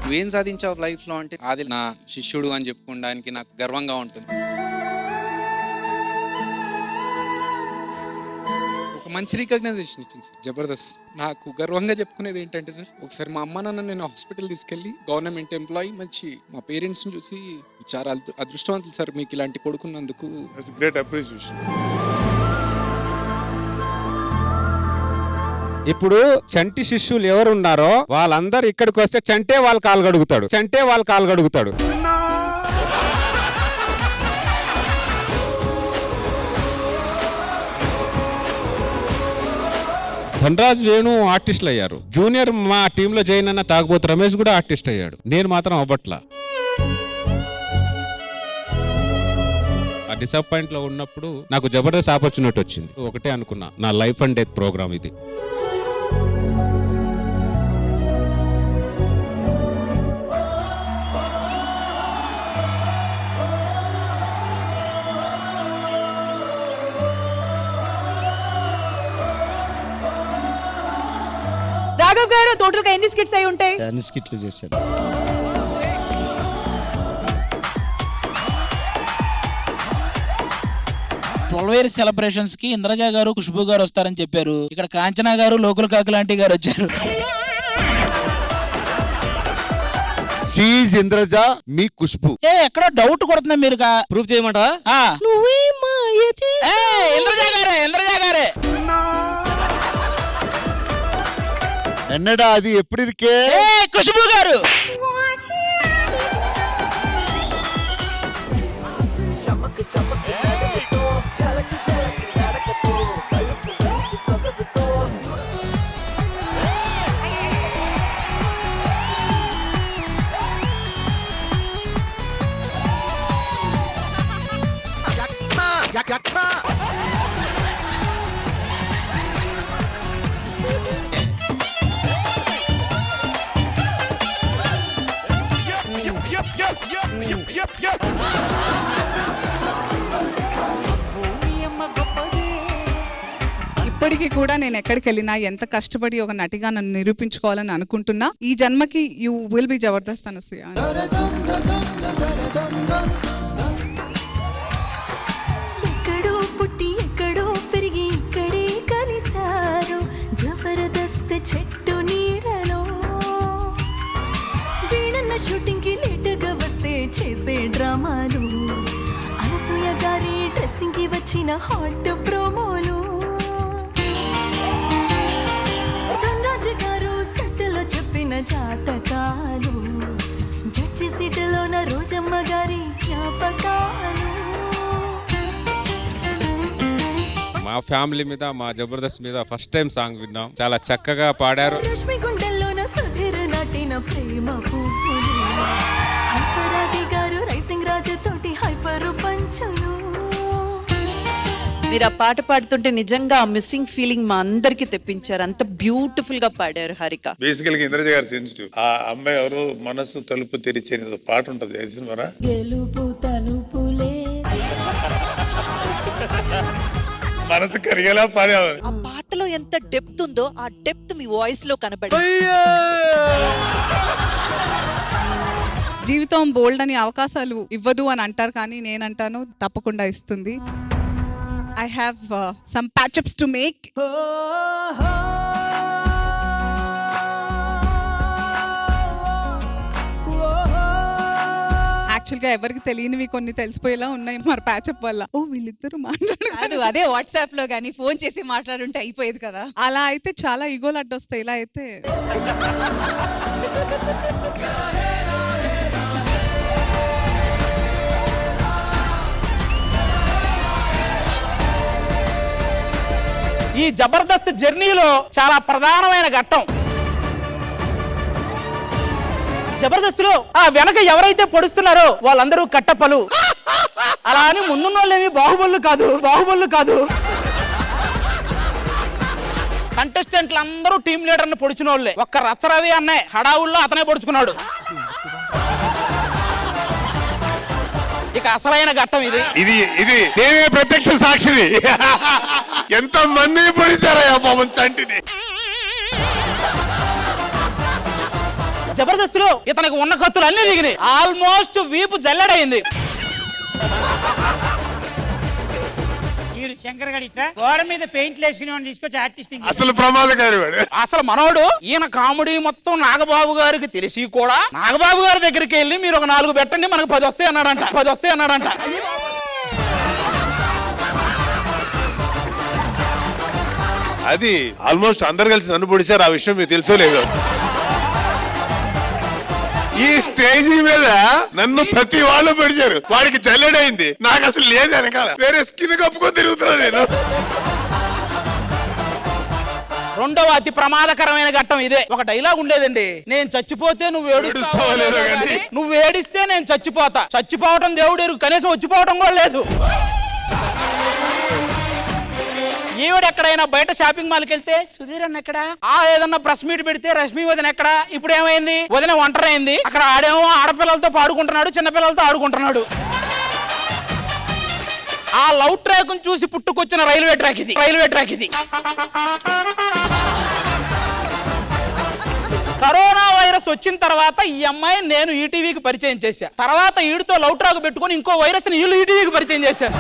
నువ్వేం సాధించావు లైఫ్లో అంటే అది నా శిష్యుడు అని చెప్పుకోవడానికి నాకు గర్వంగా ఉంటుంది. ఒక మంచి రికగ్నైజేషన్ ఇచ్చింది సార్ జబర్దస్త్. నాకు గర్వంగా చెప్పుకునేది ఏంటంటే సార్, ఒకసారి మా అమ్మ నాన్న నేను హాస్పిటల్ తీసుకెళ్ళి గవర్నమెంట్ ఎంప్లాయీ మంచి మా పేరెంట్స్ని చూసి చాలా అదృష్టవంతులు సార్ మీకు ఇలాంటి కొడుకున్నందుకు. Great appreciation. ఇప్పుడు చంటి శిష్యులు ఎవరు ఉన్నారో వాళ్ళందరూ ఇక్కడికి వస్తే చంటే వాళ్ళ కాలు గడుగుతాడు, చంటే వాళ్ళ కాలు గడుగుతాడు. ధనరాజ్ వేణు ఆర్టిస్టులు అయ్యారు. జూనియర్ మా టీంలో జాయిన్ అన్న తాగుబోతు రమేష్ కూడా ఆర్టిస్ట్ అయ్యాడు. నేను మాత్రం అవ్వట్లా. ఆ డిసప్పాయింట్ లో ఉన్నప్పుడు నాకు జబర్దస్త్ ఆపర్చునిటీ వచ్చింది. ఒకటే అనుకున్నా, నా లైఫ్ అండ్ డెత్ ప్రోగ్రామ్ ఇది. రాఘవ్ గారు టోటల్ గా ఎన్ని స్కిట్స్ అయి ఉంటాయి? అన్ని స్కిట్లు చేశాను. ట్వెల్వ్ సెలబ్రేషన్స్ కి ఇంద్రజ గారు ఖుష్బూ గారు వస్తారని చెప్పారు. ఇక్కడ కాంచనా గారు లోకల్ కాకులాంటి గారు వచ్చారు. షీఈ్ ఇంద్రజ, మీ ఖుష్బూ. ఎక్కడో డౌట్ కొడుతున్నా, మీరు ప్రూఫ్ చేయమంట. ఇంద్రజ గారే, ఇంద్రజ గారే. ఎన్నడా అది ఎప్పుడు ఇరికే? ఖుష్బూ గారు. ఇప్పటికీ కూడా నేను ఎక్కడికి వెళ్ళినా ఎంత కష్టపడి ఒక నటిగా నన్ను నిరూపించుకోవాలని అనుకుంటున్నా. ఈ జన్మకి you will be Jabardasth Anasuya. ఎక్కడో పుట్టి ఎక్కడో పెరిగి ఇక్కడే కలిసారు జబర్దస్త్ చెట్టు నీడలో. వీణన్న షూటింగ్ కి లేటుగా వస్తే చేసే డ్రామాలు, అనసూయ గారి డ్రెస్సింగ్ కి వచ్చిన హాట్ ప్రోమోలు, ధనరాజు గారు సెట్లో చెప్పిన జాతకాలు, జడ్జి సీటులోన రోజమ్మ గారి జ్ఞాపకాలు. మా ఫ్యామిలీ మీద, మా జబర్దస్త్ మీద ఫస్ట్ టైం సాంగ్ విన్నాం. చాలా చక్కగా పాడారు. రష్మి గుండెల్లోన సుధీర్ నాటిన ప్రేమ పువ్వులు, హైపరాది గారు రైసింగ్ రాజు తోటి హైపరు పంచులు. మీరు ఆ పాట పాడుతుంటే నిజంగా ఆ మిస్సింగ్ ఫీలింగ్ మా అందరికి తెప్పించారు. అంత బ్యూటిఫుల్ గా పాడారు హారిక. బేసికల్ గా ఇంద్రజ గారు సెన్సిటివ్. ఆ అమ్మాయి ఎవరు మనసు తలుపు తెరిచే పాట ఉంటది, తెలిసినవారా? గెలుపు తలుపులే మనసు కరిగేలా పాడేవారు. ఆ పాటలో ఎంత డెప్త్ ఉందో ఆ డెప్త్ మీ వాయిస్ లో కనబడి. జీవితం బోల్డ్ అని అవకాశాలు ఇవ్వదు అని అంటారు, కానీ నేనంటాను తప్పకుండా ఇస్తుంది. I have some patch-ups to make. యాక్చువల్గా ఎవరికి తెలియనివి కొన్ని తెలిసిపోయేలా ఉన్నాయి మరి ప్యాచప్ వల్ల. ఓ వీళ్ళిద్దరు మాట్లాడు, అదే వాట్సాప్ లో గానీ ఫోన్ చేసి మాట్లాడుంటే అయిపోయేది కదా. అలా అయితే చాలా ఈగోలు అడ్డొస్తాయి. ఇలా అయితే ఈ జబర్దస్త్ జర్నీలో చాలా ప్రధానమైన ఘట్టం. జబర్దస్త్ లో ఆ వెనక ఎవరైతే పొడుస్తున్నారో వాళ్ళందరూ కట్టపలు. అలా అని ముందున్న వాళ్ళేమి బాహుబలు కాదు. కంటెస్టెంట్లు అందరూ టీమ్ లీడర్ ని పొడిచిన వాళ్ళే. ఒక్క రచ్చరవి అన్నయ్య హడావుల్లో అతనే పొడుచుకున్నాడు. ఇక అసలైన ఘట్టం ఇది నేనే ప్రత్యక్ష సాక్షిని. ఎంత మందిని పొడిచారయ్యా పాపం చంటిని. జబర్దస్త్లో ఇతనికి ఉన్న కత్తులు అన్ని దిగినాయి. ఆల్మోస్ట్ వీపు జల్లెడైంది. శంకర్ గడి గోడ మీద పెయింట్లు వేసుకుని తీసుకొచ్చి ఆర్టిస్టింగ్ అసలు ప్రమాదకారి వాడు. అసలు మనోడు ఈయన కామెడీ మొత్తం నాగబాబు గారికి తెలిసి కూడా నాగబాబు గారి దగ్గరికి వెళ్ళి మీరు ఒక 4 పెట్టండి మనకు 10 వస్తాయి అన్నాడంట. అది ఆల్మోస్ట్ అందరు కలిసి నన్ను పొడిచారు. ఆ విషయం మీకు తెలుసో లేదో. ఈ స్టేజ్ మీద నన్ను ప్రతి వాళ్ళు పొడిచారు. వాడికి జల్లెడైంది, నాకు అసలు లేదు వెనకాల. వేరే స్కిన్ కప్పుకొని తిరుగుతున్నా నేను. రెండవ అతి ప్రమాదకరమైన ఘట్టం ఇదే. ఒక డైలాగ్ ఉండేదండి, నేను చచ్చిపోతే నువ్వు ఏడుస్తావో లేదో కానీ నువ్వు ఏడిస్తే నేను చచ్చిపోతా. చచ్చిపోవటం దేవుడు ఎరుగు, కనీసం వచ్చిపోవటం కూడా లేదు. ఈవిడ ఎక్కడైనా బయట షాపింగ్ మాల్కి వెళ్తే సుధీర్ అన్న ఎక్కడ, ఏదన్నా ప్రెస్ మీట్ పెడితే రష్మి వదిన ఎక్కడ. ఇప్పుడు ఏమైంది, వదిన ఒంటరైంది. అక్కడ ఆడేమో ఆడపిల్లలతో పాడుకుంటున్నాడు, చిన్నపిల్లలతో ఆడుకుంటున్నాడు. ఆ లవ్ ట్రాక్ చూసి పుట్టుకొచ్చిన రైల్వే ట్రాక్ ఇది. కరోనా వైరస్ వచ్చిన తర్వాత ఈ అమ్మాయి నేను ఈటీవీకి పరిచయం చేశా. తర్వాత ఈడితో లవ్ ట్రాక్ పెట్టుకుని ఇంకో వైరస్ ని వీళ్ళు ఈటీవీకి పరిచయం చేశాను.